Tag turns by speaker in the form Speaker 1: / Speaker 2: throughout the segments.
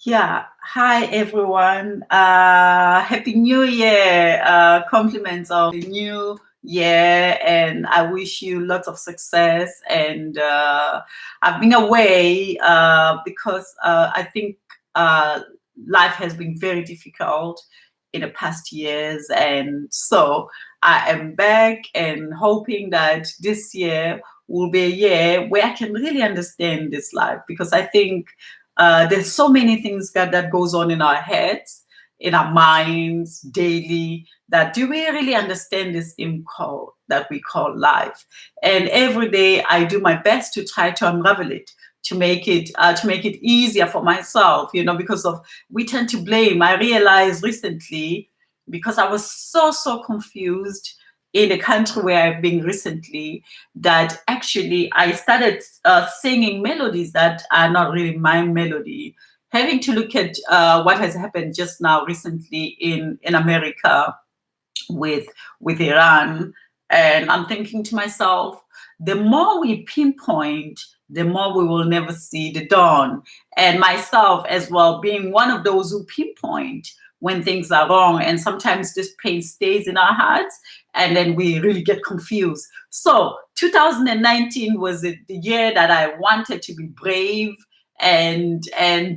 Speaker 1: Yeah. Hi, everyone. Happy New Year. Compliments of the new year. And I wish you lots of success. And I've been away because I think uh, life has been very difficult in the past years. And so I am back and hoping that this year will be a year where I can really understand this life because I think there's so many things that goes on in our heads, in our minds daily. That do we really understand this thing called that we call life? And every day I do my best to try to unravel it, to make it easier for myself. Because of we tend to blame. I realized recently because I was so confused in the country where I've been recently that actually I started singing melodies that are not really my melody. Having to look at what has happened just now recently in America with Iran, and I'm thinking to myself, the more we pinpoint, the more we will never see the dawn. And myself as well, being one of those who pinpoint when things are wrong, and sometimes this pain stays in our hearts, and then we really get confused. So 2019 was the year that I wanted to be brave and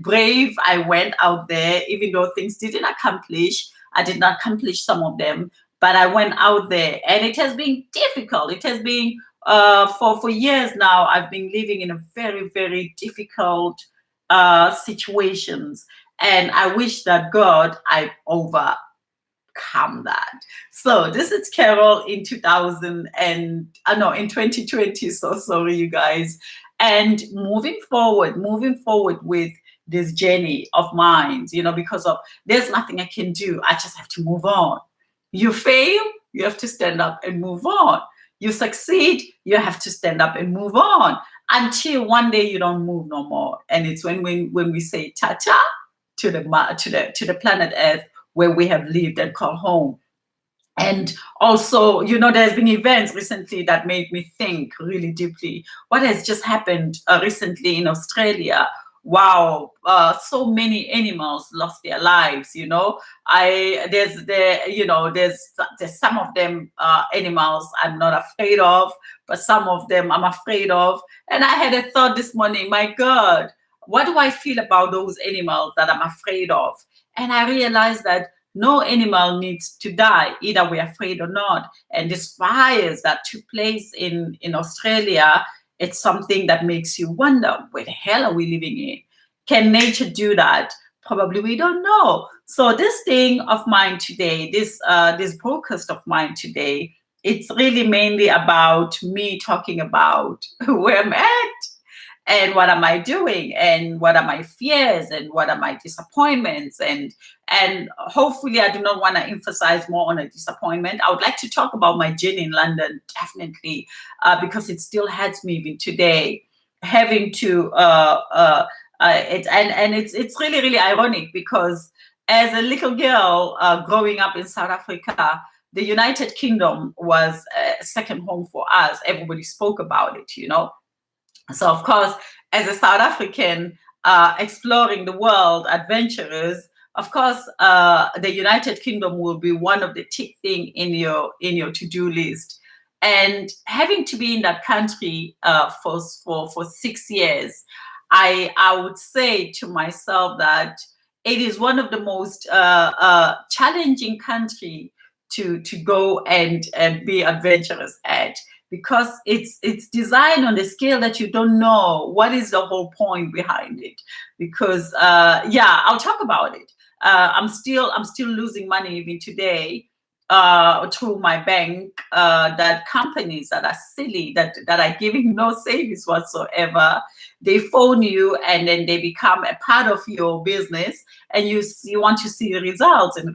Speaker 1: brave. I went out there, even though things didn't accomplish. I did not accomplish some of them, but I went out there, and it has been difficult. It has been for years now. I've been living in a very difficult situations, and I wish that God I overcome that. So this is Carol in 2000 and no in 2020. So sorry, you guys. And moving forward with this journey of mine, because of there's nothing I can do. I just have to move on. You fail, you have to stand up and move on. You succeed, you have to stand up and move on until one day you don't move no more. And it's when we say ta-ta to the planet Earth where we have lived and call home. And also, there's been events recently that made me think really deeply. What has just happened recently in Australia? Wow, so many animals lost their lives. I there's some of them animals I'm not afraid of, but some of them I'm afraid of. And I had a thought this morning. My God, what do I feel about those animals that I'm afraid of? And I realized that no animal needs to die, either we're afraid or not. And these fires that took place in Australia, it's something that makes you wonder, where the hell are we living in? Can nature do that? Probably we don't know. So this thing of mine today, this broadcast of mine today, it's really mainly about me talking about where I'm at and what am I doing and what are my fears and what are my disappointments, and hopefully I do not want to emphasize more on a disappointment. I would like to talk about my journey in London, definitely, because it still hurts me even today, having to it's really ironic because as a little girl growing up in South Africa, the United Kingdom was a second home for us. Everybody spoke about it. So, of course, as a South African exploring the world, adventurers, of course, the United Kingdom will be one of the tick thing in your to-do list. And having to be in that country for 6 years, I would say to myself that it is one of the most challenging country to go and be adventurous at, because it's designed on a scale that you don't know what is the whole point behind it. Because I'll talk about it. I'm still losing money even today through my bank, that companies that are silly, that are giving no service whatsoever. They phone you and then they become a part of your business, and you want to see results, and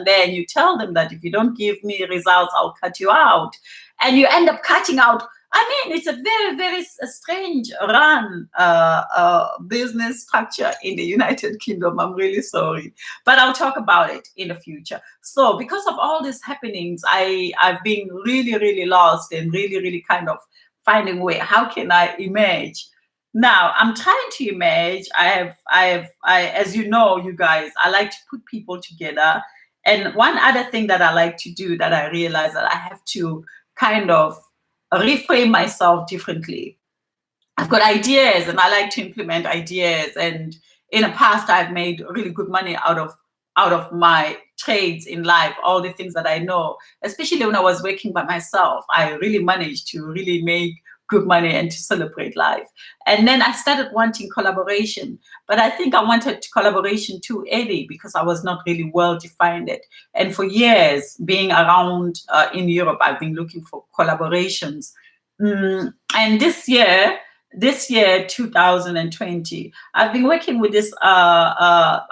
Speaker 1: then you tell them that if you don't give me results, I'll cut you out, and you end up cutting out. I mean, it's a very strange run business structure in the United Kingdom. I'm really sorry, but I'll talk about it in the future. So, because of all these happenings, I've been really lost and really kind of finding a way. How can I emerge? Now I'm trying to imagine. As you know, you guys, I like to put people together. And one other thing that I like to do that I realize that I have to kind of reframe myself differently. I've got ideas and I like to implement ideas. And in the past, I've made really good money out of my trades in life, all the things that I know, especially when I was working by myself. I really managed to really make good money and to celebrate life. And then I started wanting collaboration, but I think I wanted collaboration too early because I was not really well defined it. And for years, being around in Europe, I've been looking for collaborations. And this year 2020, I've been working with this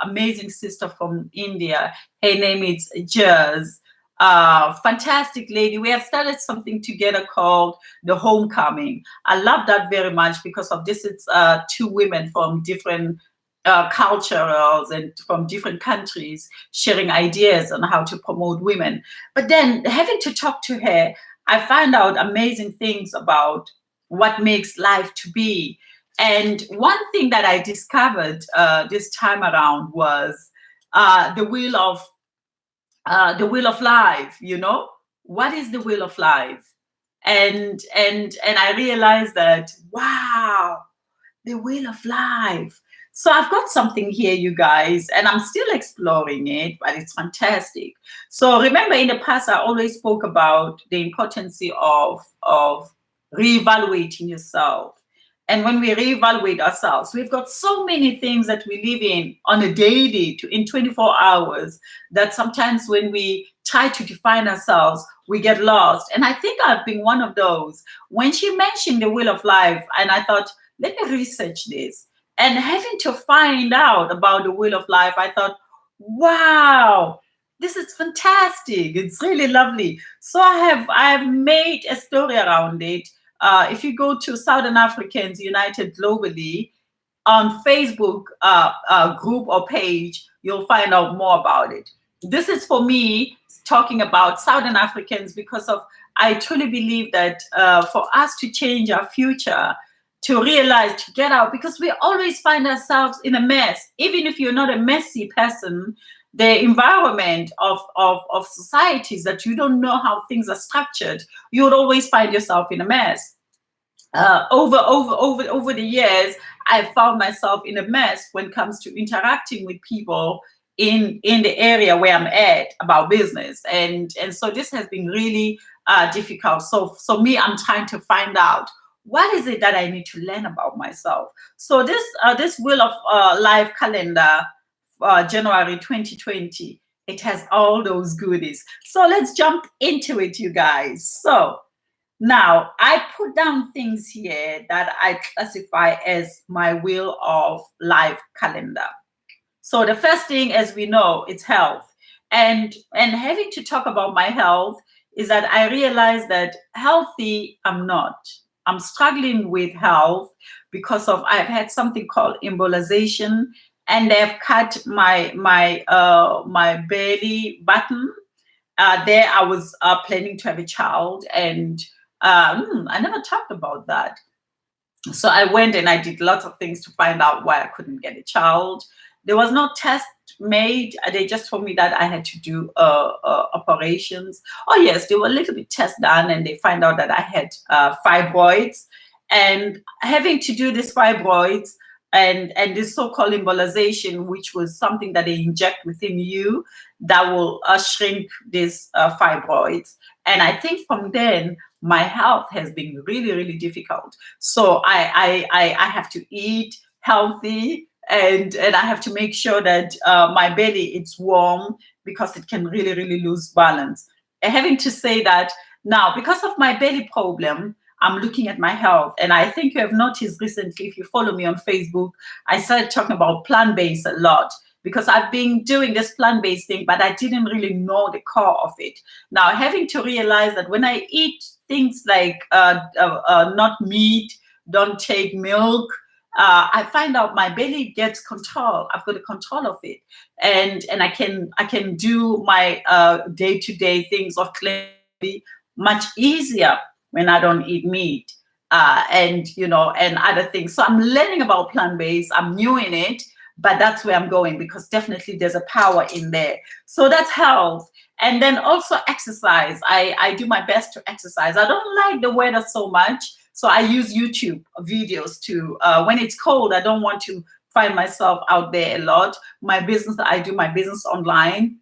Speaker 1: amazing sister from India. Her name is Jazz. Fantastic lady. We have started something together called the Homecoming. I love that very much because of this. It's two women from different cultures and from different countries sharing ideas on how to promote women. But then having to talk to her, I find out amazing things about what makes life to be. And one thing that I discovered this time around was the wheel of life. What is the wheel of life? And I realized that, wow, the wheel of life. So I've got something here, you guys, and I'm still exploring it, but it's fantastic. So remember, in the past, I always spoke about the importance of reevaluating yourself. And when we reevaluate ourselves, we've got so many things that we live in on a daily, in 24 hours, that sometimes when we try to define ourselves, we get lost. And I think I've been one of those. When she mentioned the wheel of life, and I thought, let me research this. And having to find out about the wheel of life, I thought, wow, this is fantastic. It's really lovely. So I have made a story around it. If you go to Southern Africans United Globally on Facebook group or page, you'll find out more about it. This is for me talking about Southern Africans because I truly believe that for us to change our future, to realize, to get out, because we always find ourselves in a mess. Even if you're not a messy person, the environment of societies that you don't know how things are structured, you would always find yourself in a mess. Over the years, I've found myself in a mess when it comes to interacting with people in the area where I'm at about business, and so this has been really difficult. So I'm trying to find out what is it that I need to learn about myself. So this wheel of life calendar, January 2020, it has all those goodies. So let's jump into it, you guys. So now I put down things here that I classify as my wheel of life calendar. So the first thing, as we know, it's health. And having to talk about my health is that I realize that healthy I'm not. I'm struggling with health because I've had something called embolization, and they've cut my belly button. There I was planning to have a child, and I never talked about that. So I went and I did lots of things to find out why I couldn't get a child. There was no test made. They just told me that I had to do operations. Oh yes, there were a little bit tests done, and they find out that I had fibroids. And having to do these fibroids and this so-called embolization, which was something that they inject within you that will shrink these fibroids. And I think from then, my health has been really, really difficult. So I have to eat healthy, and I have to make sure that my belly it's warm because it can really, really lose balance. And having to say that now, because of my belly problem, I'm looking at my health. And I think you have noticed recently, if you follow me on Facebook, I started talking about plant-based a lot because I've been doing this plant-based thing, but I didn't really know the core of it. Now, having to realize that when I eat things like not meat, don't take milk, I find out my belly gets control. I've got a control of it, and I can do my day-to-day things of clearly much easier when I don't eat meat. and and other things. So I'm learning about plant-based. I'm new in it, but that's where I'm going, because definitely there's a power in there. So that's health. And then also exercise. I do my best to exercise. I don't like the weather so much, so I use YouTube videos to, when it's cold, I don't want to find myself out there a lot. I do my business online.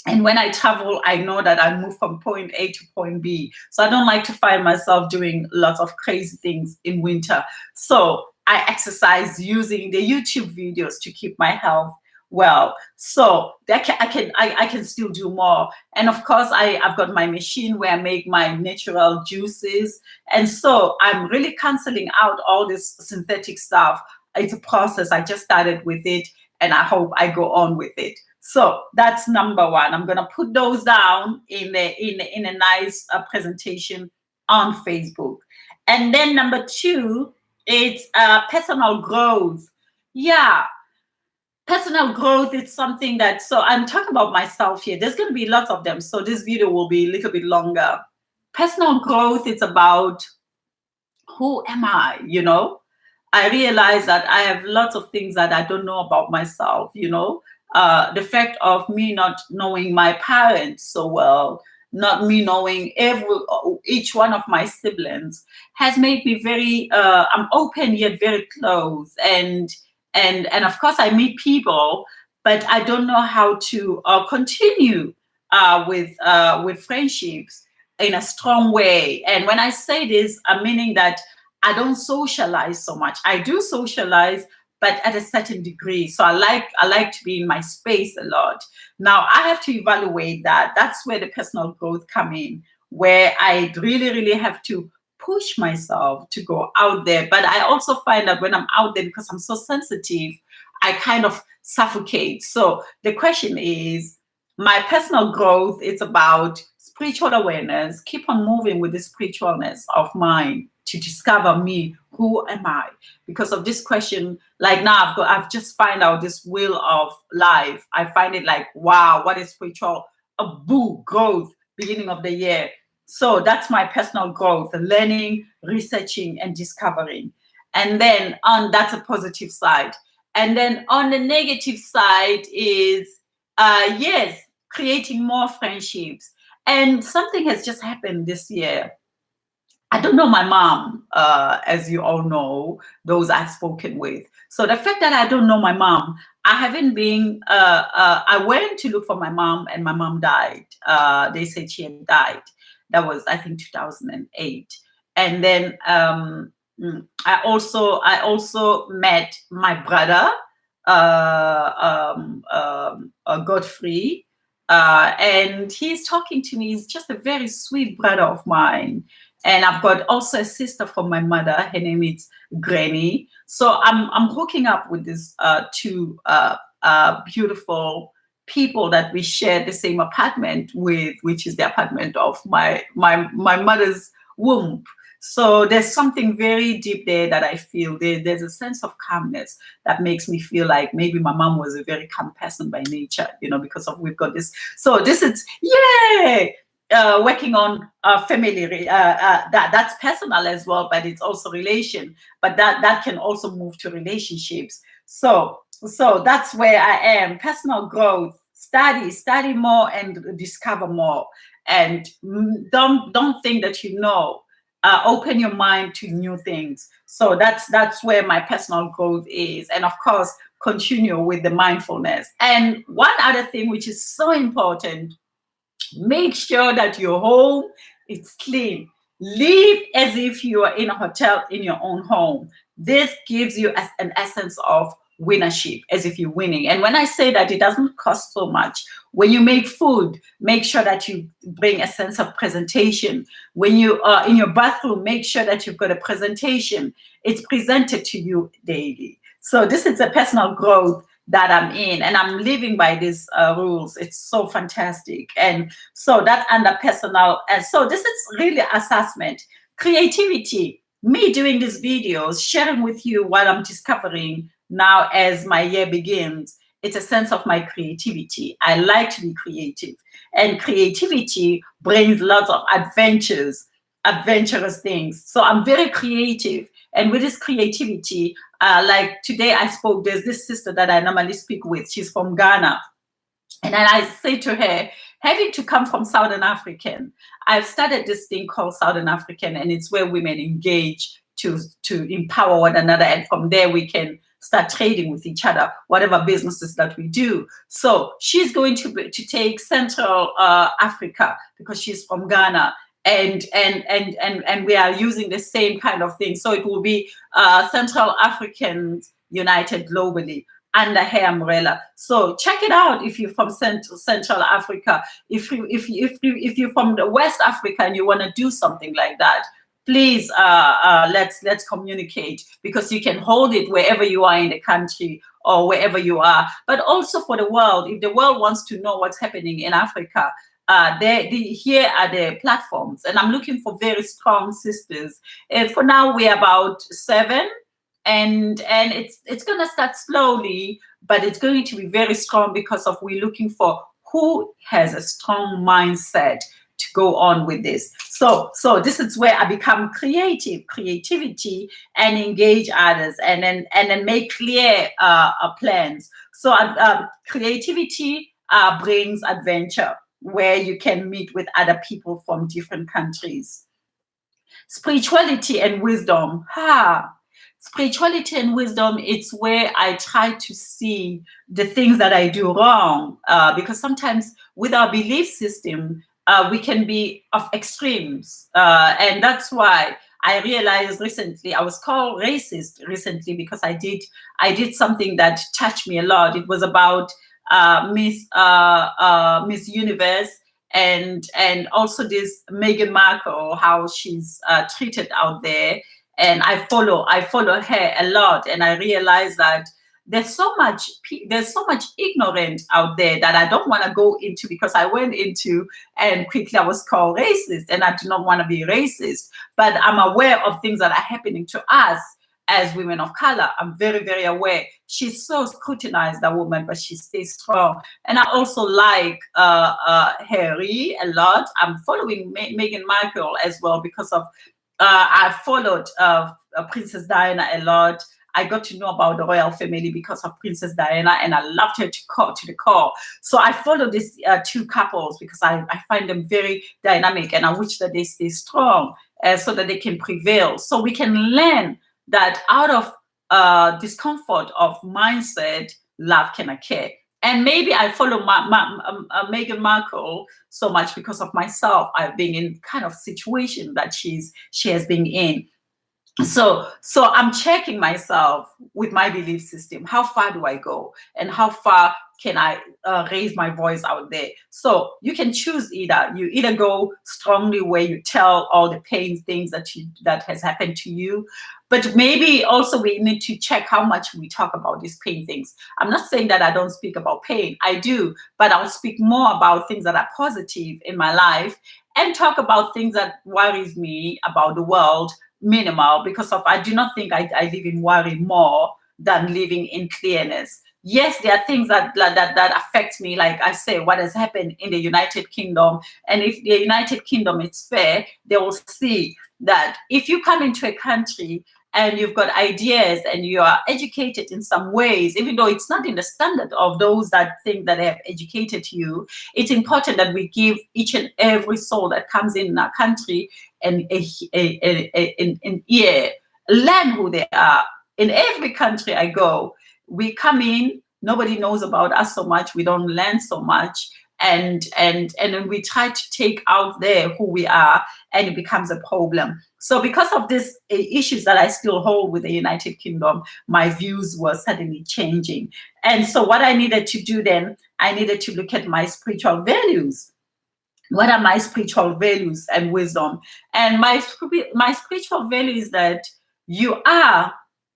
Speaker 1: And when I travel, I know that I move from point A to point B. So I don't like to find myself doing lots of crazy things in winter. So I exercise using the YouTube videos to keep my health well. So I can still do more. And of course, I've got my machine where I make my natural juices. And so I'm really canceling out all this synthetic stuff. It's a process. I just started with it, and I hope I go on with it. So that's number one. I'm gonna put those down in a nice presentation on Facebook. And then number two, it's personal growth. Yeah, personal growth is something that, so I'm talking about myself here. There's gonna be lots of them, so this video will be a little bit longer. Personal growth is about, who am I? I realize that I have lots of things that I don't know about myself. The fact of me not knowing my parents so well, not me knowing each one of my siblings, has made me very, I'm open yet very close. And of course I meet people, but I don't know how to continue with friendships in a strong way. And when I say this, I'm meaning that I don't socialize so much. I do socialize, but at a certain degree. So I like to be in my space a lot. Now I have to evaluate that. That's where the personal growth come in, where I really, really have to push myself to go out there. But I also find that when I'm out there, because I'm so sensitive, I kind of suffocate. So the question is, my personal growth is about spiritual awareness, keep on moving with the spiritualness of mine to discover me, who am I? Because of this question, like now I've just find out this wheel of life. I find it like, wow, what is spiritual? A boo, growth, beginning of the year. So that's my personal growth, learning, researching, and discovering. And then that's a positive side. And then on the negative side is, yes, creating more friendships. And something has just happened this year. I don't know my mom, as you all know, those I've spoken with. So the fact that I don't know my mom, I haven't been, I went to look for my mom, and my mom died. They said she had died. That was, I think, 2008. And then I also met my brother, Godfrey, and he's talking to me. He's just a very sweet brother of mine. And I've got also a sister from my mother. Her name is Granny. So I'm hooking up with these two beautiful people that we share the same apartment with, which is the apartment of my mother's womb. So there's something very deep there that I feel. There's a sense of calmness that makes me feel like maybe my mom was a very calm person by nature, because of we've got this. So this is, yay! Working on family, that's personal as well, but it's also relation. But that can also move to relationships. So that's where I am. Personal growth, study more and discover more. And don't think that open your mind to new things. So that's where my personal growth is. And of course, continue with the mindfulness. And one other thing which is so important, make sure that your home is clean. Live as if you are in a hotel in your own home. This gives you an essence of winnership, as if you're winning. And when I say that, it doesn't cost so much. When you make food, make sure that you bring a sense of presentation. When you are in your bathroom, make sure that you've got a presentation. It's presented to you daily. So this is a personal growth that I'm in, and I'm living by these rules. It's so fantastic. And so that's under personal. And so this is really assessment. Creativity, me doing these videos, sharing with you what I'm discovering now as my year begins. It's a sense of my creativity. I like to be creative, and creativity brings lots of adventures. adventurous things. So I'm very creative. And with this creativity, like today I spoke, there's this sister that I normally speak with. She's from Ghana. And then I say to her, having to come from Southern African, I've started this thing called Southern African, and it's where women engage to empower one another. And from there, we can start trading with each other, whatever businesses that we do. So she's going to take Central Africa because she's from Ghana. And we are using the same kind of thing. So it will be Central Africans united globally under her umbrella. So check it out if you're from Central Africa. If you're from the West Africa and you want to do something like that, please let's communicate, because you can hold it wherever you are in the country or wherever you are. But also for the world, if the world wants to know what's happening in Africa, here are the platforms, and I'm looking for very strong sisters. And for now, we're about 7. And it's going to start slowly, but it's going to be very strong because of we're looking for who has a strong mindset to go on with this. So this is where I become creativity, and engage others, and then make clear plans. So creativity brings adventure, where you can meet with other people from different countries. Spirituality and wisdom. Spirituality and wisdom, it's where I try to see the things that I do wrong, because sometimes with our belief system, we can be of extremes. And that's why I realized recently, I was called racist recently because I did something that touched me a lot. It was about Miss Universe, and also this Meghan Markle, how she's treated out there. And I follow her a lot, and I realize that there's so much ignorant out there that I don't want to go into, because I went into and quickly I was called racist, and I do not want to be racist. But I'm aware of things that are happening to us as women of color. I'm very, very aware. She's so scrutinized, that woman, but she stays strong. And I also like Harry a lot. I'm following Meghan Markle as well because of I followed Princess Diana a lot. I got to know about the royal family because of Princess Diana, and I loved her to the core. So I follow these 2 couples because I find them very dynamic, and I wish that they stay strong so that they can prevail. So we can learn that out of discomfort of mindset, love can occur. And maybe I follow Meghan Markle so much because of myself. I've been in kind of situation that she has been in. So I'm checking myself with my belief system. How far do I go, and how far can I raise my voice out there? So you can choose either. You either go strongly where you tell all the pain things that has happened to you, but maybe also we need to check how much we talk about these pain things. I'm not saying that I don't speak about pain. I do, but I'll speak more about things that are positive in my life, and talk about things that worries me about the world minimal, because of I do not think I live in worry more than living in clearness. Yes, there are things that affect me, like I say, what has happened in the United Kingdom. And if the United Kingdom is fair, they will see that if you come into a country and you've got ideas and you are educated in some ways, even though it's not in the standard of those that think that they have educated you, it's important that we give each and every soul that comes in our country an ear, learn who they are. In every country I go, we come in, nobody knows about us so much, we don't learn so much, and then we try to take out there who we are, and it becomes a problem. So because of these issues that I still hold with the United Kingdom, my views were suddenly changing. And so what I needed to do then, I needed to look at my spiritual values. What are my spiritual values and wisdom? And my spiritual value is that you are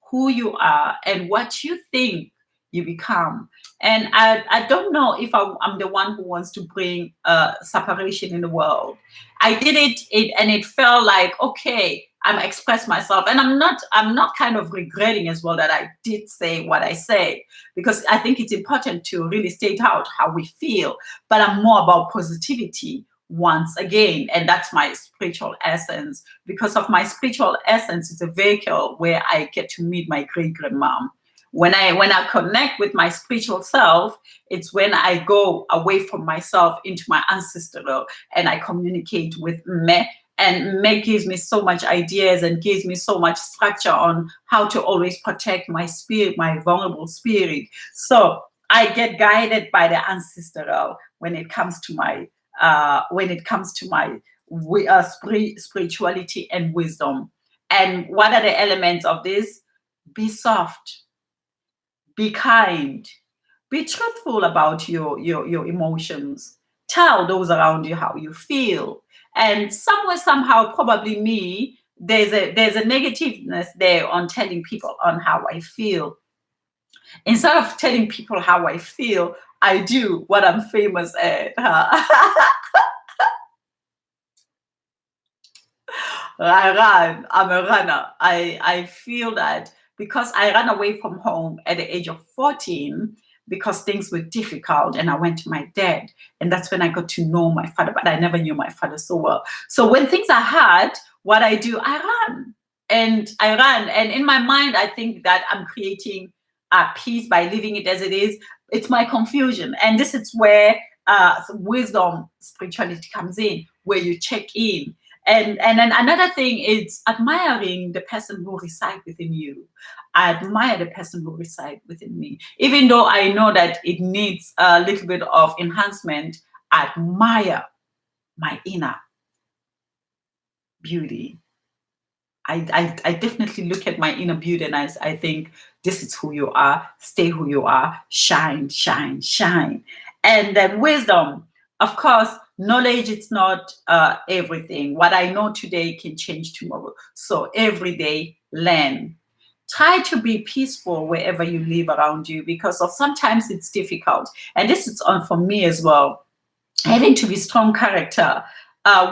Speaker 1: who you are, and what you think you become. And I don't know if I'm the one who wants to bring separation in the world. I did it and it felt like, okay, I'm express myself, and I'm not kind of regretting as well that I did say what I say, because I think it's important to really state out how we feel. But I'm more about positivity, once again. And that's my spiritual essence. Because of my spiritual essence, it's a vehicle where I get to meet my great grandmom. When I connect with my spiritual self, it's when I go away from myself into my ancestral, and I communicate with me. And me gives me so much ideas and gives me so much structure on how to always protect my spirit, my vulnerable spirit. So I get guided by the ancestral when it comes to my spirituality and wisdom. And what are the elements of this? Be soft, be kind, be truthful about your emotions. Tell those around you how you feel. And somewhere, somehow, probably me, there's a negativeness there on telling people on how I feel. Instead of telling people how I feel, I do what I'm famous at. I run. I'm a runner. I feel that because I ran away from home at the age of 14 because things were difficult, and I went to my dad, and that's when I got to know my father, but I never knew my father so well. So when things are hard, what I do, I run. And I run. And in my mind, I think that I'm creating peace by leaving it as it is. It's my confusion. And this is where wisdom, spirituality comes in, where you check in. And then another thing is admiring the person who resides within you. I admire the person who resides within me. Even though I know that it needs a little bit of enhancement, I admire my inner beauty. I definitely look at my inner beauty, and I think this is who you are. Stay who you are. Shine, shine, shine. And then wisdom. Of course, knowledge is not everything. What I know today can change tomorrow. So every day, learn. Try to be peaceful wherever you live around you, because of sometimes it's difficult. And this is on for me as well. Having to be strong character.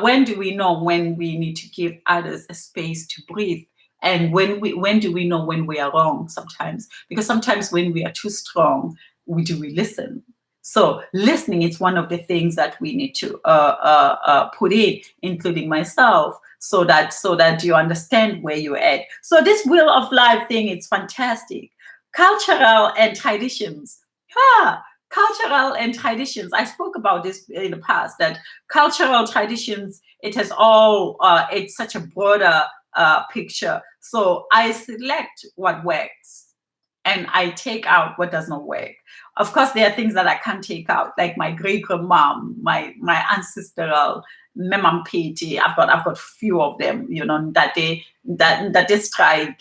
Speaker 1: When do we know when we need to give others a space to breathe? And when do we know when we are wrong sometimes? Because sometimes when we are too strong, we listen. So listening is one of the things that we need to put in, including myself, so that you understand where you're at. So this wheel of life thing is fantastic. Cultural and traditions. Cultural and traditions. I spoke about this in the past, that cultural traditions, it has all, it's such a broader picture. So I select what works and I take out what does not work. Of course, there are things that I can't take out, like my great grandmom, my ancestral memampiti. I've got few of them, that they strike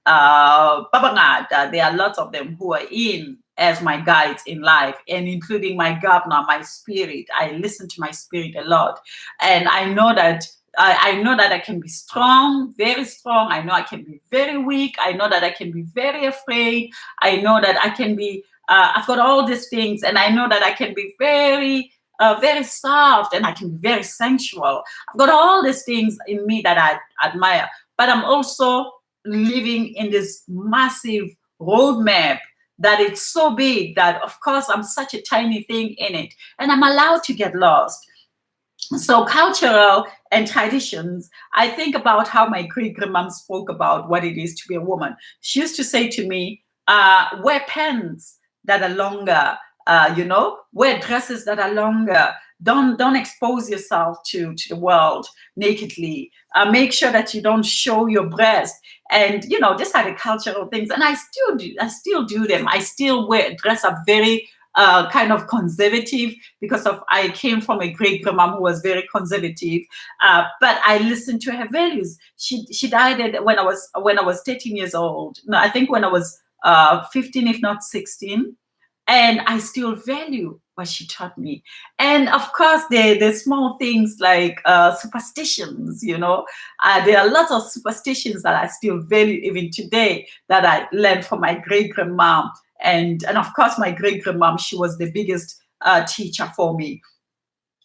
Speaker 1: babangata. There are lots of them who are in as my guides in life, and including my governor, my spirit. I listen to my spirit a lot, and I know that I can be strong, very strong. I know I can be very weak. I know that I can be very afraid. I know that I can be. I've got all these things, and I know that I can be very, very soft, and I can be very sensual. I've got all these things in me that I admire, but I'm also living in this massive roadmap that it's so big that, of course, I'm such a tiny thing in it, and I'm allowed to get lost. So cultural and traditions, I think about how my great grandmom spoke about what it is to be a woman. She used to say to me, wear pants that are longer, wear dresses that are longer. Don't expose yourself to the world nakedly. Make sure that you don't show your breast. And these are the cultural things. And I still do them. I still dress up very kind of conservative, because I came from a great grandma who was very conservative, but I listened to her values. She died when I was 13 years old. No, I think when I was 15, if not 16. And I still value what she taught me. And of course, the small things like superstitions, there are lots of superstitions that I still value even today, that I learned from my great grandma. And of course, my great grandmom, she was the biggest teacher for me.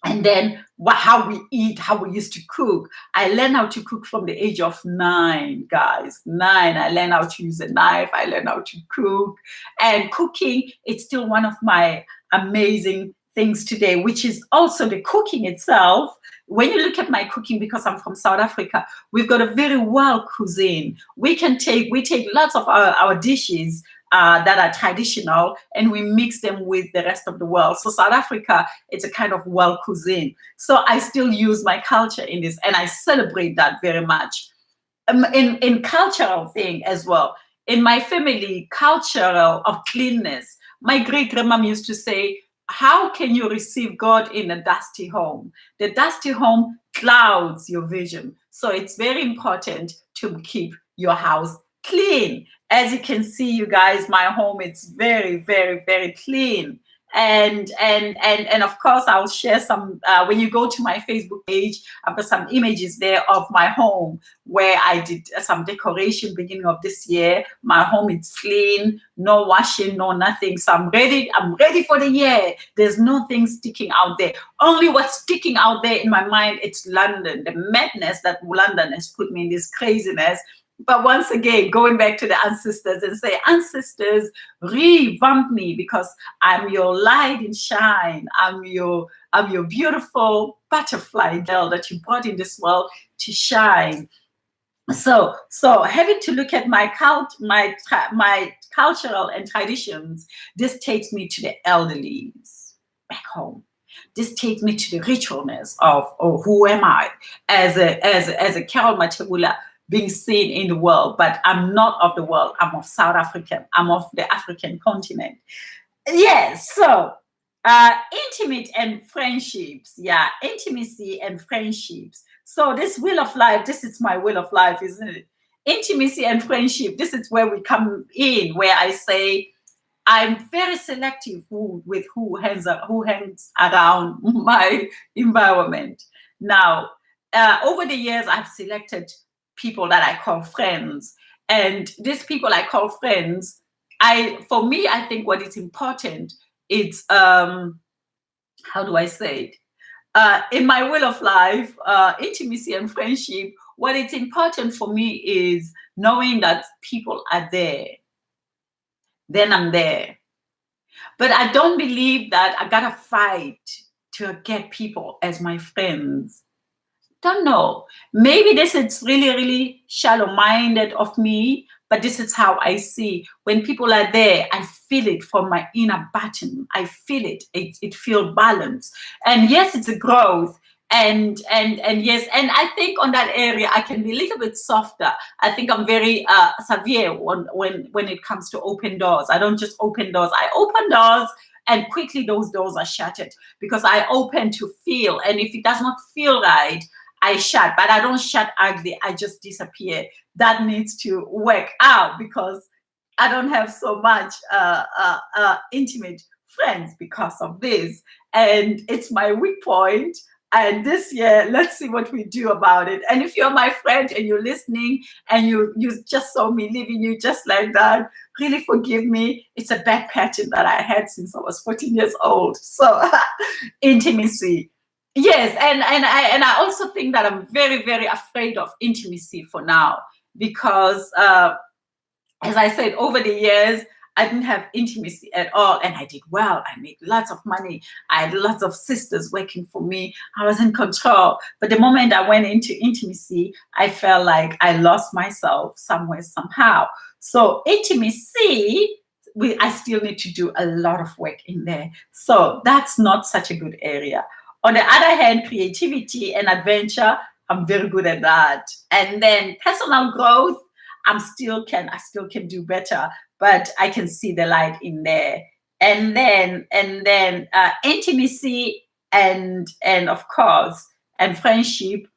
Speaker 1: And then how we eat, how we used to cook. I learned how to cook from the age of 9, guys. 9. I learned how to use a knife. I learned how to cook. And cooking, it's still one of my amazing things today, which is also the cooking itself. When you look at my cooking, because I'm from South Africa, we've got a very well cuisine. We take lots of our dishes that are traditional, and we mix them with the rest of the world. So South Africa, it's a kind of well cuisine. So I still use my culture in this, and I celebrate that very much. In cultural thing as well. In my family, cultural of cleanness. My great grandmom used to say, "How can you receive God in a dusty home? The dusty home clouds your vision." So it's very important to keep your house clean. As you can see, you guys, my home is very, very, very clean. And of course, I'll share some. When you go to my Facebook page, I've got some images there of my home where I did some decoration beginning of this year. My home is clean, no washing, no nothing. So I'm ready. I'm ready for the year. There's nothing sticking out there. Only what's sticking out there in my mind, it's London, the madness that London has put me in, this craziness. But once again, going back to the ancestors and say, ancestors, revamp me, because I'm your light and shine. I'm your beautiful butterfly girl that you brought in this world to shine. So having to look at my cultural and traditions, this takes me to the elderlies back home. This takes me to the ritualness of, oh, who am I as a Carol Mategula, being seen in the world, but I'm not of the world. I'm of South African. I'm of the African continent. Yes. So intimate and friendships. Yeah, intimacy and friendships. So this wheel of life, this is my wheel of life, isn't it? Intimacy and friendship. This is where we come in, where I say I'm very selective with who hangs around my environment. Now, over the years, I've selected people that I call friends, and these people I call friends, for me, I think what is important, it's how do I say it? In my will of life, intimacy and friendship, what it's important for me is knowing that people are there. Then I'm there. But I don't believe that I gotta fight to get people as my friends. Don't know. Maybe this is really, really shallow-minded of me, but this is how I see. When people are there, I feel it from my inner button. I feel it. It feels balanced. And yes, it's a growth. And yes, and I think on that area I can be a little bit softer. I think I'm very severe when it comes to open doors. I don't just open doors. I open doors, and quickly those doors are shuttered, because I open to feel. And if it does not feel right, I shut. But I don't shut ugly. I just disappear. That needs to work out, because I don't have so much intimate friends because of this, and it's my weak point. And this year, let's see what we do about it. And if you're my friend and you're listening and you just saw me leaving you just like that, really forgive me. It's a bad pattern that I had since I was 14 years old. So intimacy. Yes, and I also think that I'm very, very afraid of intimacy for now, because as I said, over the years, I didn't have intimacy at all, and I did well. I made lots of money. I had lots of sisters working for me. I was in control. But the moment I went into intimacy, I felt like I lost myself somewhere, somehow. So intimacy, I still need to do a lot of work in there. So that's not such a good area. On the other hand, creativity and adventure, I'm very good at that. And then personal growth, I still can do better, but I can see the light in there. And then intimacy and of course, and friendship,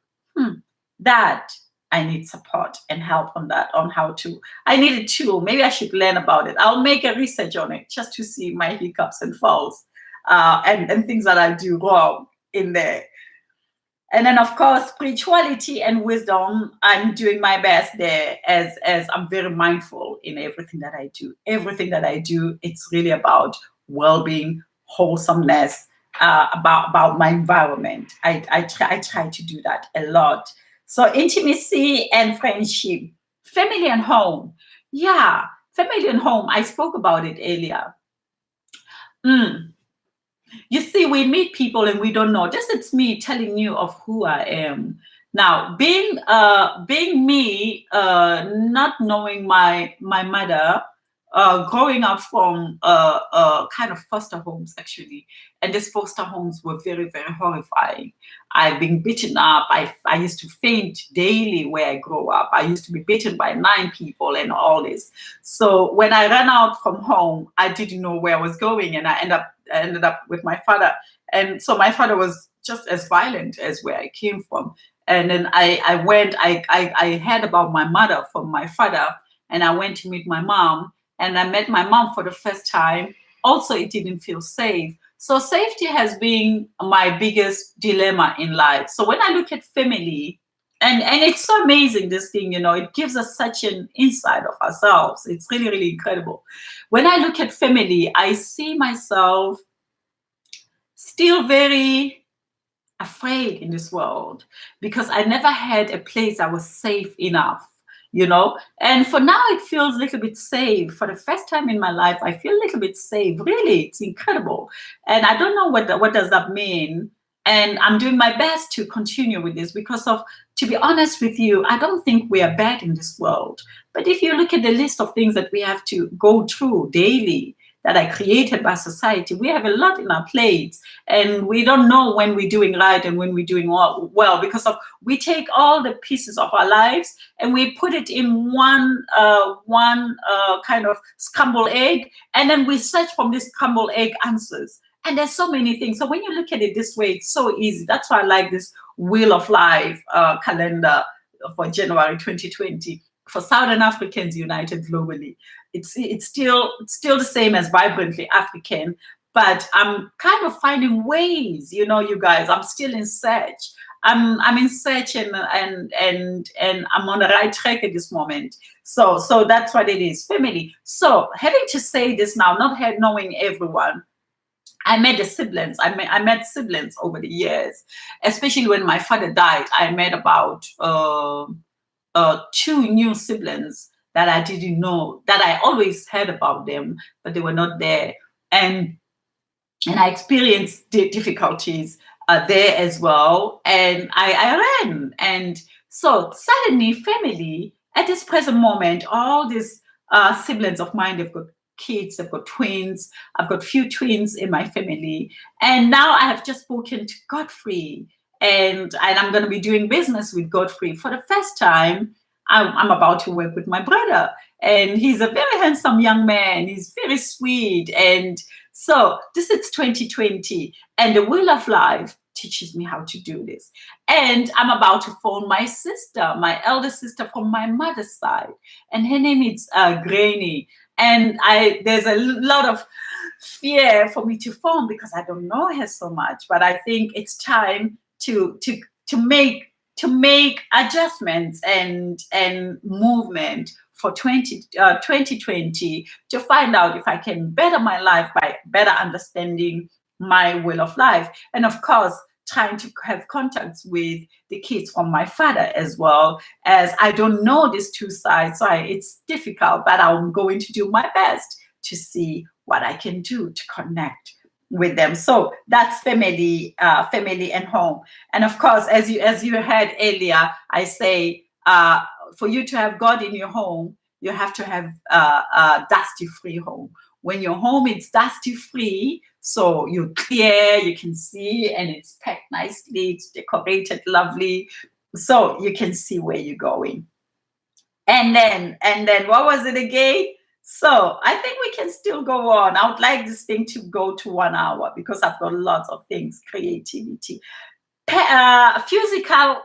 Speaker 1: that I need support and help on that, on how to. I need a tool. Maybe I should learn about it. I'll make a research on it just to see my hiccups and falls, and things that I do wrong in there. And then, of course, spirituality and wisdom, I'm doing my best there, as I'm very mindful in everything that I do. Everything that I do, it's really about well-being, wholesomeness, about my environment. I try to do that a lot. So intimacy and friendship, family and home. Yeah, family and home. I spoke about it earlier. You see, we meet people and we don't know. This is me telling you of who I am. Now, being me, not knowing my mother, growing up from kind of foster homes actually, and these foster homes were very very horrifying. I've been beaten up. I used to faint daily where I grew up. I used to be beaten by 9 people and all this. So when I ran out from home, I didn't know where I was going, and I ended up with my father. And so my father was just as violent as where I came from. And then I heard about my mother from my father, and I went to meet my mom, and I met my mom for the first time. Also, it didn't feel safe. So safety has been my biggest dilemma in life. So when I look at family, and it's so amazing, this thing, it gives us such an insight of ourselves. It's really, really incredible. When I look at family, I see myself still very afraid in this world because I never had a place I was safe enough. And for now, it feels a little bit safe. For the first time in my life, I feel a little bit safe. Really, it's incredible. And I don't know what does that mean. And I'm doing my best to continue with this because to be honest with you, I don't think we are bad in this world. But if you look at the list of things that we have to go through daily, that are created by society, we have a lot in our plates, and we don't know when we're doing right and when we're doing well because we take all the pieces of our lives and we put it in one kind of scrambled egg, and then we search from this scrambled egg answers. And there's so many things. So when you look at it this way, it's so easy. That's why I like this Wheel of Life calendar for January 2020 for Southern Africans United Globally. It's still the same as Vibrantly African, but I'm kind of finding ways, you guys. I'm still in search. I'm in search, and I'm on the right track at this moment. So that's what it is, family. So having to say this now, not knowing everyone, I met the siblings. I met siblings over the years, especially when my father died. I met about 2 new siblings that I didn't know, that I always heard about them, but they were not there. And I experienced difficulties there as well. And I ran. And so suddenly, family, at this present moment, all these siblings of mine, they've got kids, they've got twins. I've got few twins in my family. And now I have just spoken to Godfrey. And I'm going to be doing business with Godfrey for the first time. I'm about to work with my brother, and he's a very handsome young man. He's very sweet. And so this is 2020, and the Wheel of Life teaches me how to do this. And I'm about to phone my sister, my elder sister from my mother's side, and her name is Granny. And there's a lot of fear for me to phone because I don't know her so much, but I think it's time to make adjustments and movement for 2020 to find out if I can better my life by better understanding my Wheel of Life. And of course, trying to have contacts with the kids from my father as well, as I don't know these two sides. So it's difficult, but I'm going to do my best to see what I can do to connect with them. So that's family and home. And of course, as you heard earlier, I say for you to have God in your home, you have to have a dusty-free home. When your home is dusty-free, so you're clear, you can see, and it's packed nicely, it's decorated lovely, so you can see where you're going. And then what was it again? So I think we can still go on. I would like this thing to go to 1 hour because I've got lots of things: creativity, physical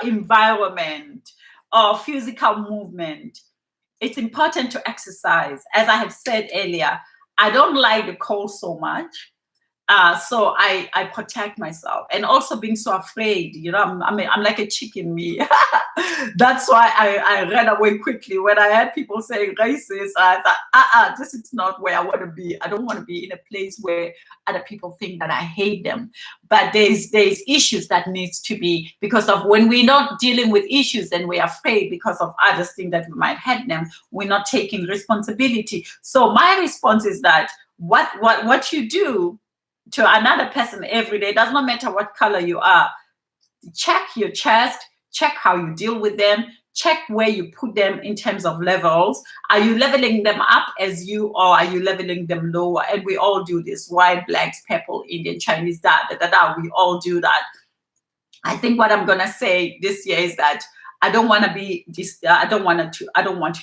Speaker 1: environment, or physical movement. It's important to exercise. As I have said earlier, I don't like the cold so much. So I protect myself, and also being so afraid, I'm like a chicken, me. That's why I ran away quickly. When I had people saying racist, I thought, this is not where I want to be. I don't want to be in a place where other people think that I hate them. But there's issues that needs to be, because of when we're not dealing with issues and we're afraid because of others think that we might hurt them, we're not taking responsibility. So my response is that what you do to another person every day. It does not matter what color you are. Check your chest, check how you deal with them, check where you put them in terms of levels. Are you leveling them up as you, or are you leveling them lower? And we all do this: white, blacks, purple, Indian, Chinese, we all do that. I think what I'm gonna say this year is that I don't want to be this. I don't want to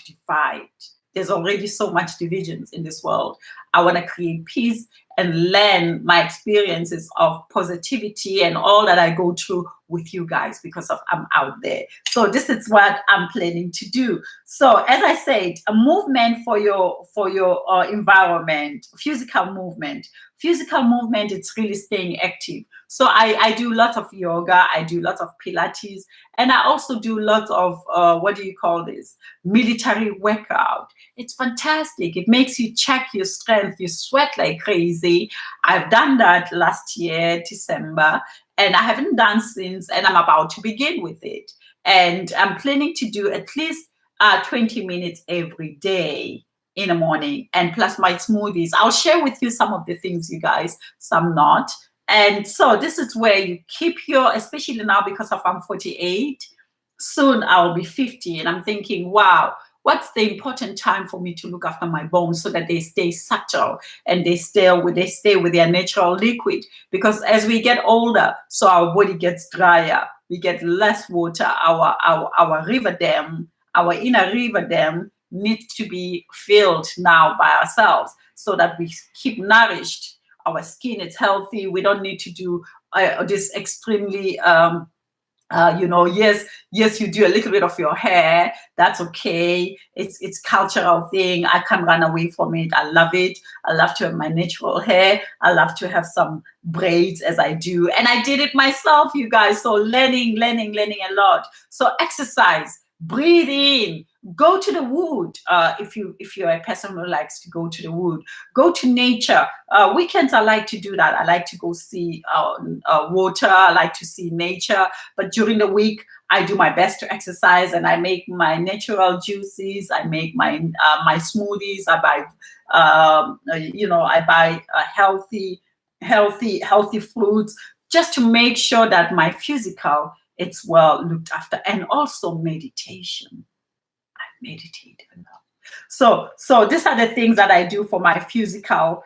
Speaker 1: divide. There's already so much divisions in this world. I want to create peace and learn my experiences of positivity and all that I go through with you guys, because of I'm out there. So this is what I'm planning to do. So as I said, a movement for your environment, physical movement. Physical movement, it's really staying active. So I do lots of yoga, I do lots of Pilates, and I also do lots of what do you call this? Military workout. It's fantastic. It makes you check your strength. You sweat like crazy. I've done that last year, December, and I haven't done since, and I'm about to begin with it. And I'm planning to do at least 20 minutes every day in the morning, and plus my smoothies. I'll share with you some of the things, you guys, some not. And so this is where you keep your, especially now because of I'm 48, soon I'll be 50, and I'm thinking, wow, what's the important time for me to look after my bones so that they stay subtle and they stay with their natural liquid? Because as we get older, so our body gets drier, we get less water. Our river dam, our inner river dam, needs to be filled now by ourselves so that we keep nourished. Our skin is healthy. We don't need to do this extremely yes, you do a little bit of your hair. That's okay. It's cultural thing. I can't run away from it. I love it. I love to have my natural hair. I love to have some braids as I do. And I did it myself, you guys. So learning a lot. So exercise, breathe in, go to the wood. If you're a person who likes to go to the wood, go to nature. Weekends I like to do that. I like to go see water. I like to see nature. But during the week, I do my best to exercise, and I make my natural juices. I make my my smoothies. I buy I buy healthy foods, just to make sure that my physical, it's well looked after. And also meditation. Meditate a lot. So these are the things that I do for my physical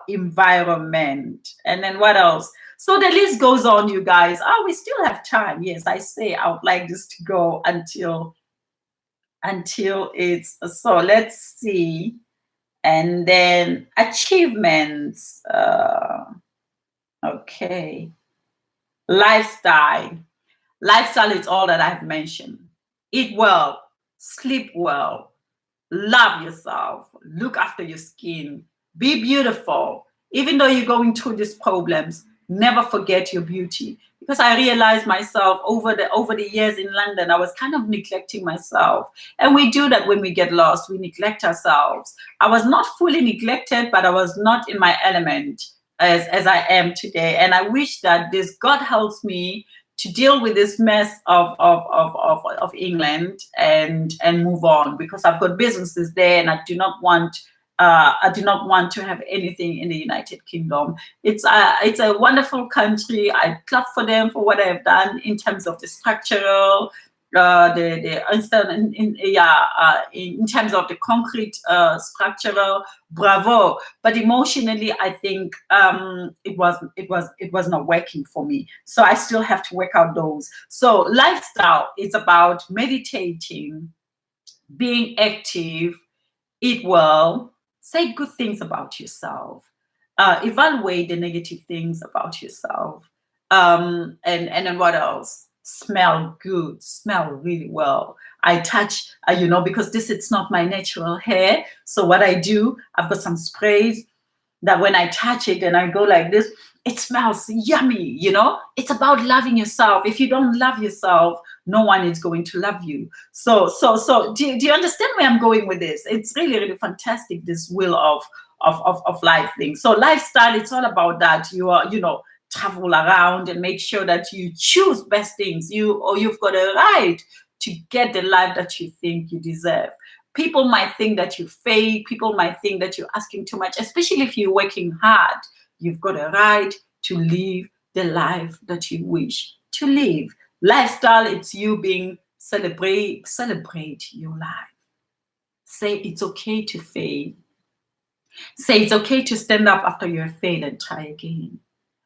Speaker 1: environment. And then what else? So the list goes on, you guys. We still have time. Yes, I say I would like this to go until it's, so let's see. And then achievements. Okay. Lifestyle is all that I've mentioned. Eat well, sleep well, love yourself, look after your skin, be beautiful. Even though you're going through these problems, never forget your beauty. Because I realized myself over the years in London, I was kind of neglecting myself. And we do that when we get lost, we neglect ourselves. I was not fully neglected, but I was not in my element as I am today. And I wish that this God helps me to deal with this mess of England and move on, because I've got businesses there, and I do not want to have anything in the United Kingdom. It's a wonderful country. I clap for them for what I've done in terms of the structural, in terms of the concrete structural, bravo. But emotionally, I think it was not working for me. So I still have to work out those. So lifestyle is about meditating, being active, eat well, say good things about yourself, evaluate the negative things about yourself, and then what else? Smell good, smell really well. I touch, because it's not my natural hair. So what I do, I've got some sprays that when I touch it and I go like this, it smells yummy. It's about loving yourself. If you don't love yourself, no one is going to love you. So do you understand where I'm going with this? It's really, really fantastic, this wheel of life thing. So lifestyle, it's all about that. You are, travel around and make sure that you choose best things. You've got a right to get the life that you think you deserve. People might think that you fake. People might think that you're asking too much, especially if you're working hard. You've got a right to live the life that you wish to live. Lifestyle, it's you being celebrate your life. Say it's okay to fail. Say it's okay to stand up after you have failed and try again.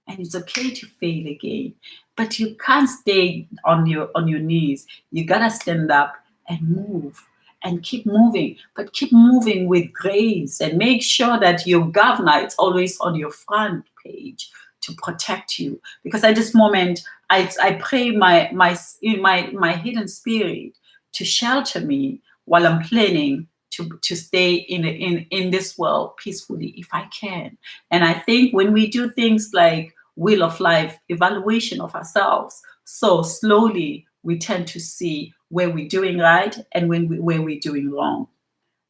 Speaker 1: And it's okay to fail again. But you can't stay on your knees. You gotta stand up and move and keep moving. But keep moving with grace and make sure that your governor is always on your front page to protect you. Because at this moment, I pray my hidden spirit to shelter me while I'm planning to stay in this world peacefully if I can. And I think when we do things like wheel of life, evaluation of ourselves, so slowly we tend to see where we're doing right and where we're doing wrong.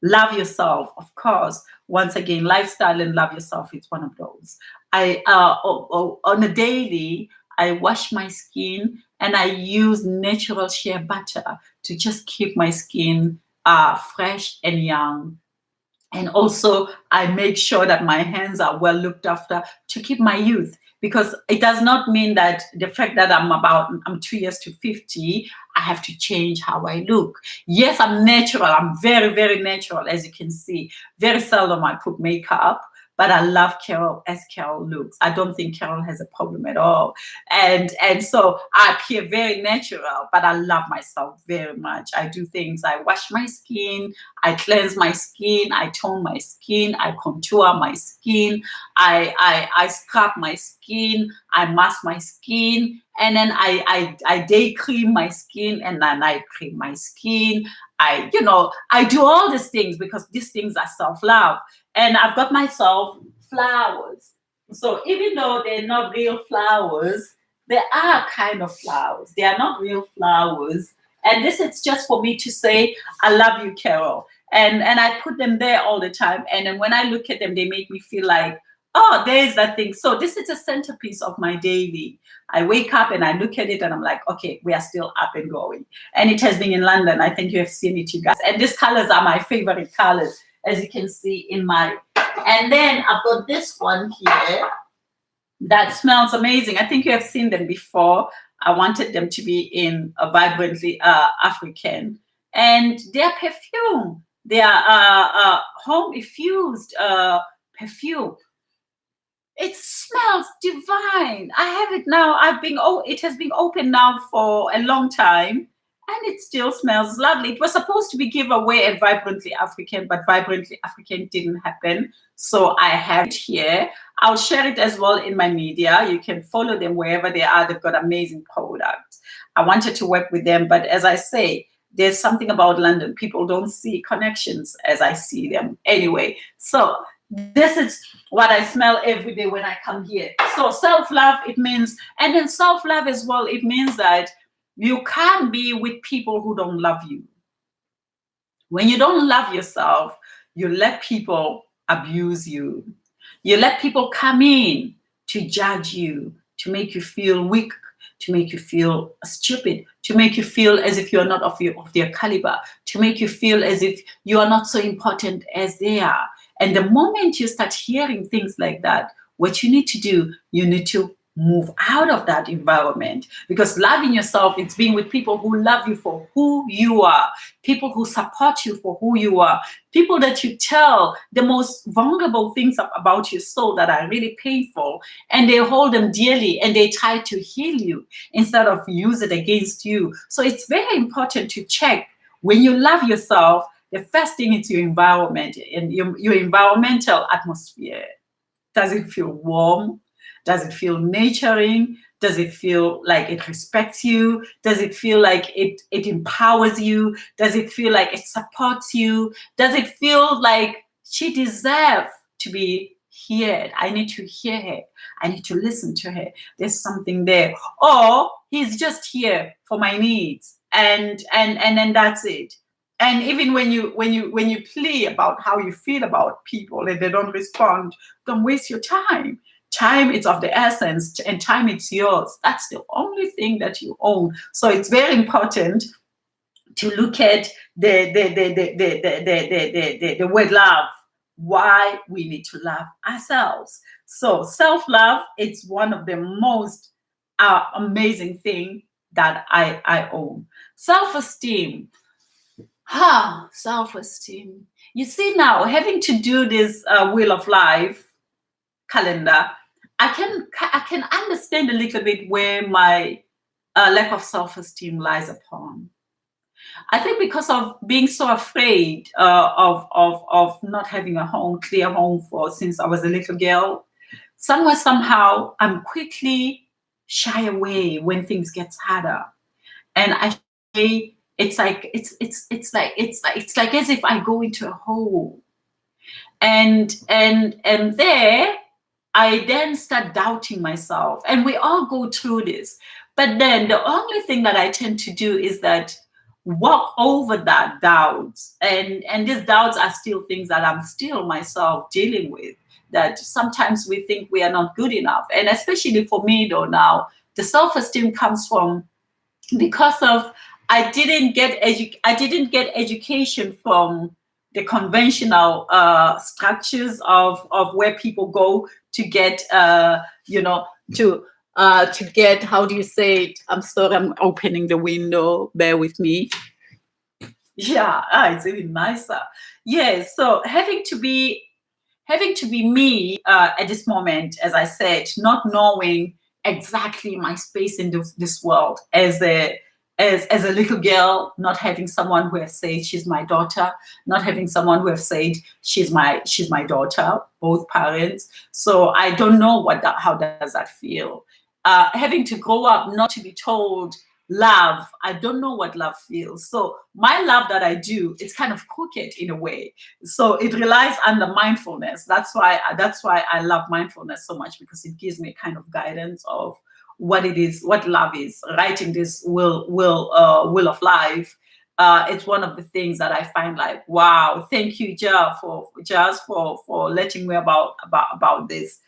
Speaker 1: Love yourself, of course. Once again, lifestyle and love yourself, it's one of those. On a daily, I wash my skin and I use natural shea butter to just keep my skin fresh and young. And also, I make sure that my hands are well looked after to keep my youth. Because it does not mean that the fact that I'm 2 years to 50, I have to change how I look. Yes, I'm natural. I'm very, very natural, as you can see. Very seldom I put makeup, but I love Carol as Carol looks. I don't think Carol has a problem at all. And so I appear very natural, but I love myself very much. I do things. I wash my skin. I cleanse my skin. I tone my skin. I contour my skin. I scrub my skin. I mask my skin. And then I day cream my skin and then I cream my skin. I do all these things because these things are self-love. And I've got myself flowers. So even though they're not real flowers, they are kind of flowers. They are not real flowers. And this is just for me to say, I love you, Carol. And I put them there all the time. And then when I look at them, they make me feel like, oh, there's that thing. So this is a centerpiece of my daily. I wake up and I look at it and I'm like, okay, we are still up and going. And it has been in London. I think you have seen it, you guys. And these colors are my favorite colors, as you can see in my. And then I've got this one here that smells amazing. I think you have seen them before. I wanted them to be in a vibrantly African. And they're perfume. They are home infused perfume. It smells divine. I have it now. It has been open now for a long time and it still smells lovely. It was supposed to be giveaway at Vibrantly African, but Vibrantly African didn't happen. So I have it here. I'll share it as well in my media. You can follow them wherever they are. They've got amazing products. I wanted to work with them, but as I say, there's something about London. People don't see connections as I see them. Anyway, so this is what I smell every day when I come here. So self-love, it means, and then self-love as well, it means that you can't be with people who don't love you. When you don't love yourself, you let people abuse you. You let people come in to judge you, to make you feel weak, to make you feel stupid, to make you feel as if you're not of their caliber, to make you feel as if you are not so important as they are. And the moment you start hearing things like that, what you need to do, you need to move out of that environment. Because loving yourself, it's being with people who love you for who you are, people who support you for who you are, people that you tell the most vulnerable things about your soul that are really painful, and they hold them dearly and they try to heal you instead of use it against you. So it's very important to check when you love yourself. The first thing is your environment and your environmental atmosphere. Does it feel warm? Does it feel nurturing? Does it feel like it respects you? Does it feel like it empowers you? Does it feel like it supports you? Does it feel like she deserves to be heard? I need to hear her. I need to listen to her. There's something there. Or he's just here for my needs. And then that's it. And even when you plea about how you feel about people and they don't respond, don't waste your time. Time is of the essence, and time is yours. That's the only thing that you own. So it's very important to look at the word love, why we need to love ourselves. So self-love, it's one of the most amazing thing that I own. Self-esteem. Self-esteem. You see, now having to do this wheel of life calendar, I can understand a little bit where my lack of self-esteem lies upon. I think because of being so afraid of not having a home, clear home for since I was a little girl, somewhere somehow I'm quickly shy away when things get harder, and I it's like as if I go into a hole, and there I then start doubting myself, and we all go through this. But then the only thing that I tend to do is that walk over that doubts, and these doubts are still things that I'm still myself dealing with. That sometimes we think we are not good enough, and especially for me though now, the self-esteem comes from because of I didn't get education from the conventional structures of where people go to get to get, how do you say it? I'm sorry, I'm opening the window, bear with me. Yeah, it's even nicer. Yes, so having to be me at this moment, as I said, not knowing exactly my space in this world as a little girl, not having someone who has said she's my daughter, not having someone who has said she's my daughter, both parents. So I don't know how does that feel. Having to grow up not to be told love, I don't know what love feels. So my love that I do, it's kind of crooked in a way, so it relies on the mindfulness. That's why I love mindfulness so much, because it gives me kind of guidance of what it is, what love is. Writing this will of life, it's one of the things that I find like, wow, thank you, for letting me about this.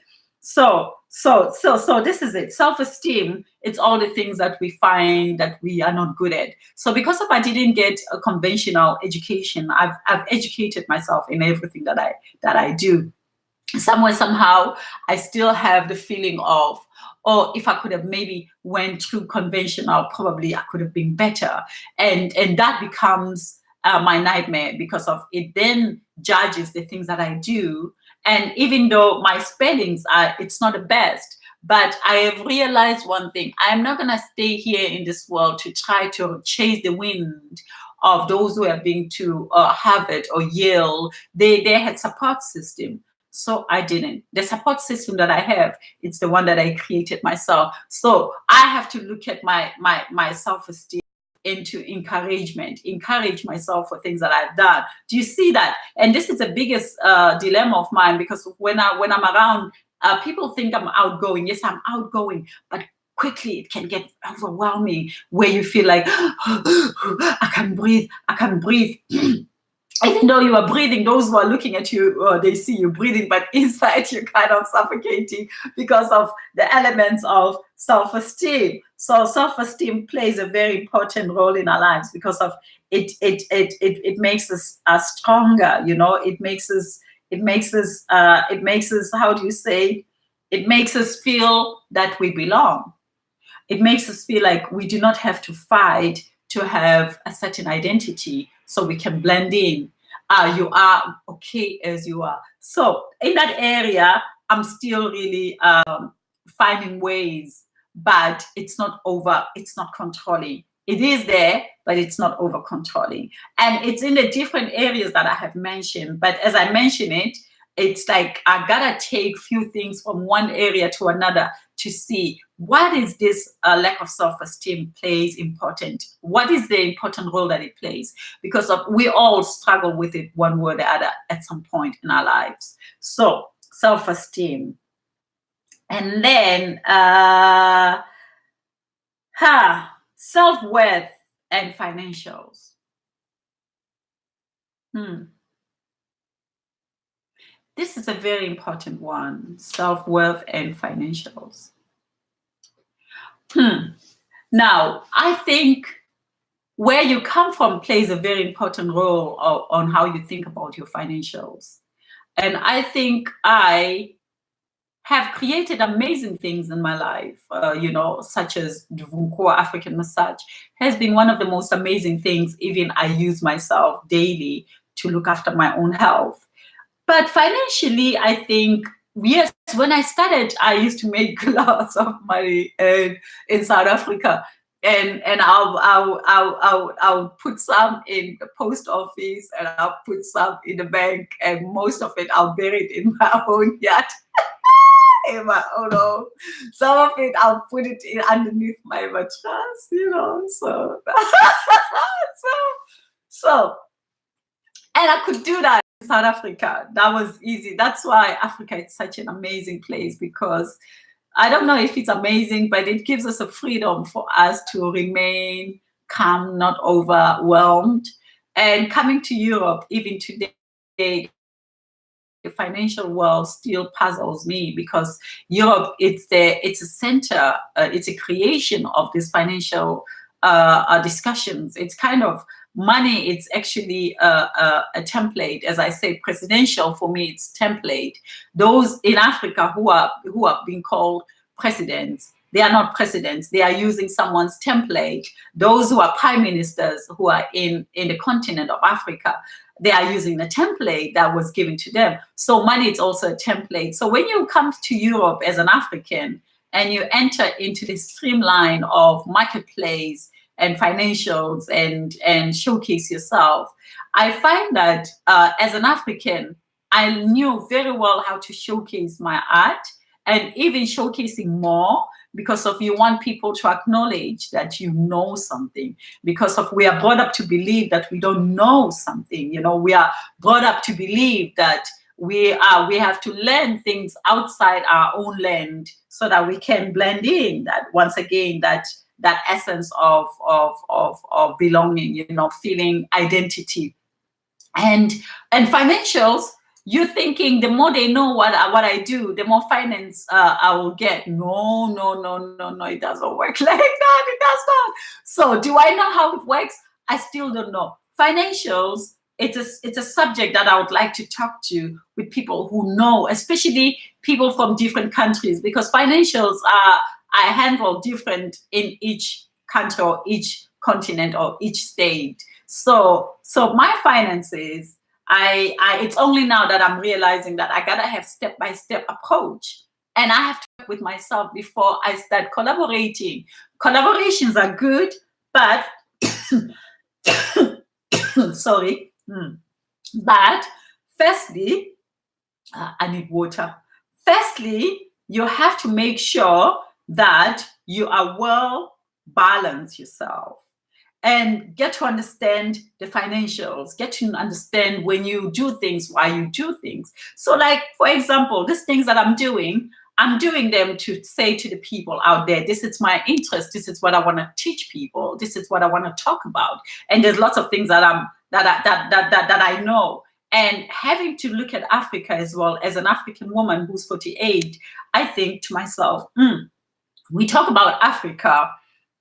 Speaker 1: So this is it. Self-esteem, it's all the things that we find that we are not good at. So because of I didn't get a conventional education, I've educated myself in everything that I do. Somewhere somehow I still have the feeling of, oh, if I could have maybe went through conventional, probably I could have been better. And that becomes my nightmare, because of it then judges the things that I do. And even though my spellings are, it's not the best, but I have realized one thing: I'm not going to stay here in this world to try to chase the wind of those who have been to Harvard or Yale. They had support system, so I didn't. The support system that I have, it's the one that I created myself. So I have to look at my self-esteem into encourage myself for things that I've done. Do you see that? And this is the biggest dilemma of mine, because when I'm around, people think I'm outgoing. Yes, I'm outgoing, but quickly it can get overwhelming, where you feel like I can breathe. Even though you are breathing, those who are looking at you, they see you breathing, but inside you're kind of suffocating because of the elements of self-esteem. So self-esteem plays a very important role in our lives, because of it makes us stronger. It makes us, how do you say, it makes us feel that we belong. It makes us feel like we do not have to fight to have a certain identity, so we can blend in. You are okay as you are. So in that area, I'm still really finding ways, but it's not over, it's not controlling. It is there, but it's not over controlling. And it's in the different areas that I have mentioned. But as I mention it, it's like I gotta take few things from one area to another to see what is this lack of self-esteem plays important. What is the important role that it plays? Because we all struggle with it one way or the other at some point in our lives. So self-esteem, and then self-worth and financials. This is a very important one: self-worth and financials. Now, I think where you come from plays a very important role on how you think about your financials. And I think I have created amazing things in my life, such as the Vunkuwa African massage has been one of the most amazing things. Even I use myself daily to look after my own health. But financially, I think, yes, when I started, I used to make lots of money in South Africa. And I'll put some in the post office, and I'll put some in the bank, and most of it I'll bury it in my own yard, in my own home. Some of it I'll put it in underneath my mattress, So, so, and I could do that in South Africa. That was easy. That's why Africa is such an amazing place, because I don't know if it's amazing, but it gives us a freedom for us to remain calm, not overwhelmed. And coming to Europe, even today, the financial world still puzzles me, because Europe, it's a center, it's a creation of this financial discussions. It's kind of money. It's actually a template, as I say, presidential. For me, it's template. Those in Africa who are being called presidents, they are not presidents. They are using someone's template. Those who are prime ministers who are in the continent of Africa, they are using the template that was given to them. So money is also a template. So when you come to Europe as an African and you enter into the streamline of marketplace and financials and showcase yourself, I find that as an African, I knew very well how to showcase my art, and even showcasing more, because of you want people to acknowledge that you know something, because of we are brought up to believe that we don't know something. We are brought up to believe that we have to learn things outside our own land so that we can blend in. That once again, that essence of belonging, feeling identity, and financials. You're thinking the more they know what I do, the more finance I will get. No, it doesn't work like that. It does not. So do I know how it works? I still don't know. Financials, it's a subject that I would like to talk to with people who know, especially people from different countries, because financials are handled different in each country or each continent or each state. So my finances, it's only now that I'm realizing that I gotta have step-by-step approach, and I have to work with myself before I start collaborating. Collaborations are good, but sorry, but firstly, I need water. Firstly, you have to make sure that you are well balanced yourself, and get to understand the financials, get to understand when you do things, why you do things. So like, for example, these things that I'm doing them to say to the people out there, this is my interest, this is what I want to teach people, this is what I want to talk about. And there's lots of things that I know. And having to look at Africa as well, as an African woman who's 48, I think to myself, we talk about Africa,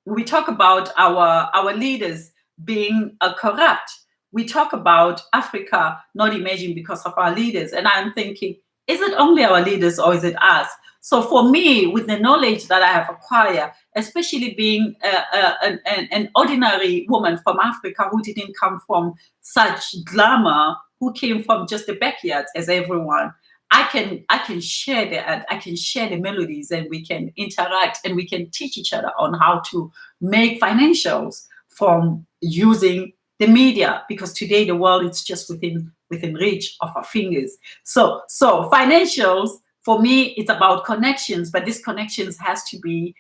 Speaker 1: we talk about our leaders being corrupt. We talk about Africa not emerging because of our leaders. And I'm thinking, is it only our leaders or is it us? So for me, with the knowledge that I have acquired, especially being an ordinary woman from Africa who didn't come from such glamour, who came from just the backyards as everyone, I can share the melodies, and we can interact, and we can teach each other on how to make financials from using the media, because today the world is just within reach of our fingers. So financials for me, it's about connections, but these connections has to be,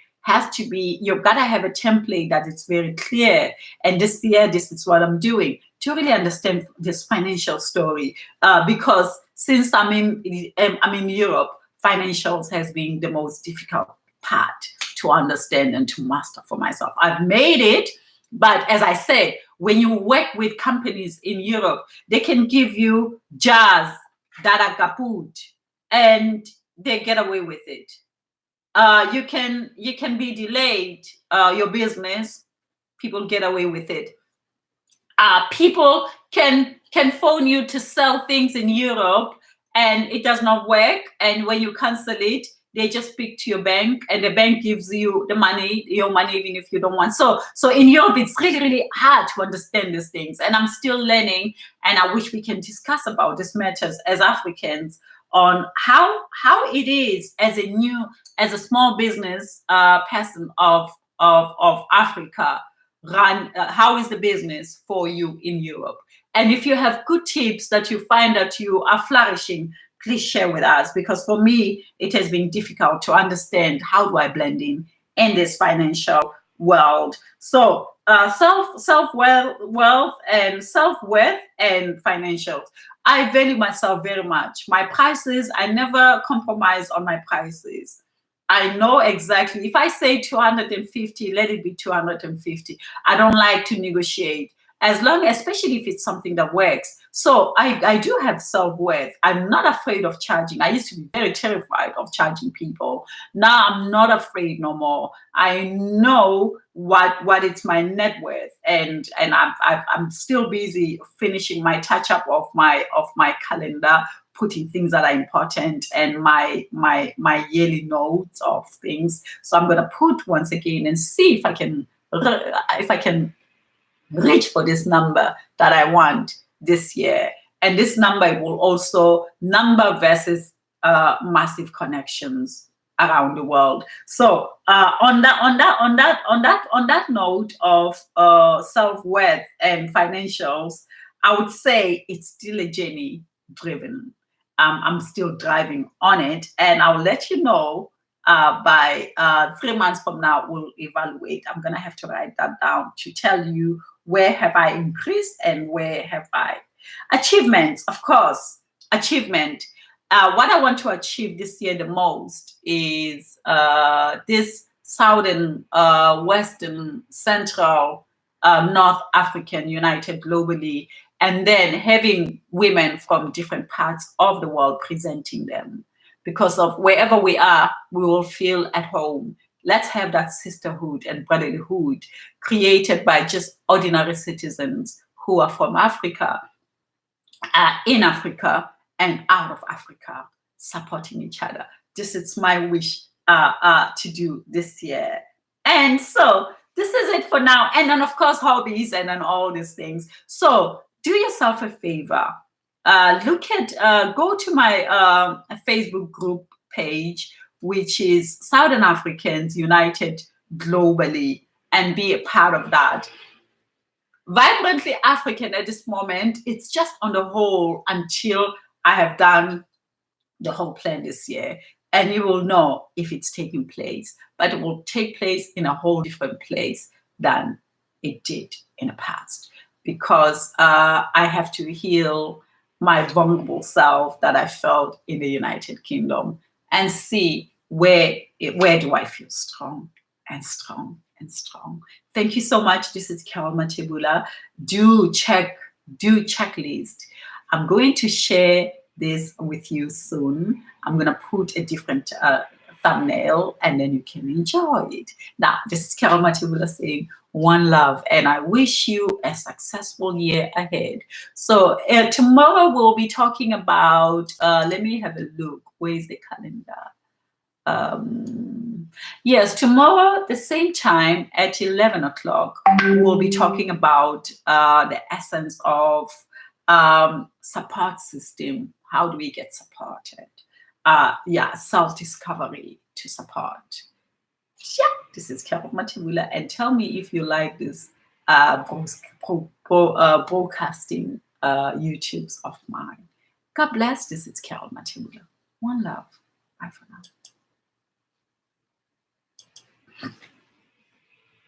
Speaker 1: you've got to have a template that is very clear. And this year, this is what I'm doing to really understand this financial story. Because since I'm in Europe, financials has been the most difficult part to understand and to master for myself. I've made it, but as I said, when you work with companies in Europe, they can give you jazz that are kaput, and they get away with it. You can be delayed your business, people get away with it. People can phone you to sell things in Europe and it does not work. And when you cancel it, they just speak to your bank and the bank gives you the money, your money, even if you don't want. So in Europe, it's really, really hard to understand these things. And I'm still learning. And I wish we can discuss about these matters as Africans on how it is as a small business person of Africa, run how is the business for you in Europe. And if you have good tips that you find that you are flourishing, please share with us, because for me it has been difficult to understand how do I blend in this financial world. So wealth and self-worth and financials. I value myself very much. My prices, I never compromise on my prices. I know exactly, if I say 250, let it be 250. I don't like to negotiate, as long, especially if it's something that works. So I do have self-worth. I'm not afraid of charging. I used to be very terrified of charging people. Now I'm not afraid no more. I know what it's my net worth, and I'm still busy finishing my touch up of my calendar, putting things that are important, and my yearly notes of things. So I'm going to put once again and see if I can reach for this number that I want this year. And this number will also number versus massive connections around the world. So on that note of self-worth and financials, I would say it's still a journey driven. I'm still driving on it, and I'll let you know by 3 months from now. We'll evaluate. I'm gonna have to write that down to tell you where have I increased and where have I achievements. Of course, achievement. What I want to achieve this year the most is this southern, western, central, North African united globally, and then having women from different parts of the world presenting them. Because of wherever we are, we will feel at home. Let's have that sisterhood and brotherhood created by just ordinary citizens who are from Africa, in Africa, and out of Africa, supporting each other. This is my wish to do this year. And so this is it for now. And then, of course, hobbies and then all these things. So do yourself a favor. Go to my Facebook group page, which is Southern Africans United Globally, and be a part of that. Vibrantly African at this moment, it's just on the whole until I have done the whole plan this year. And you will know if it's taking place, but it will take place in a whole different place than it did in the past, because I have to heal my vulnerable self that I felt in the United Kingdom and see where do I feel strong and strong and strong. Thank you so much. This is Carol Matebula. Do checklist. I'm going to share this with you soon. I'm going to put a different thumbnail and then you can enjoy it. Now, this is Carol Matebula saying one love, and I wish you a successful year ahead. So tomorrow we'll be talking about, let me have a look. Where's the calendar? Yes, tomorrow the same time at 11 o'clock, we'll be talking about the essence of support system. How do we get supported? Self-discovery to support. Yeah, this is Carol Matebula, and tell me if you like this broadcasting YouTubes of mine. God bless. This is Carol Matebula. One love. Bye for now.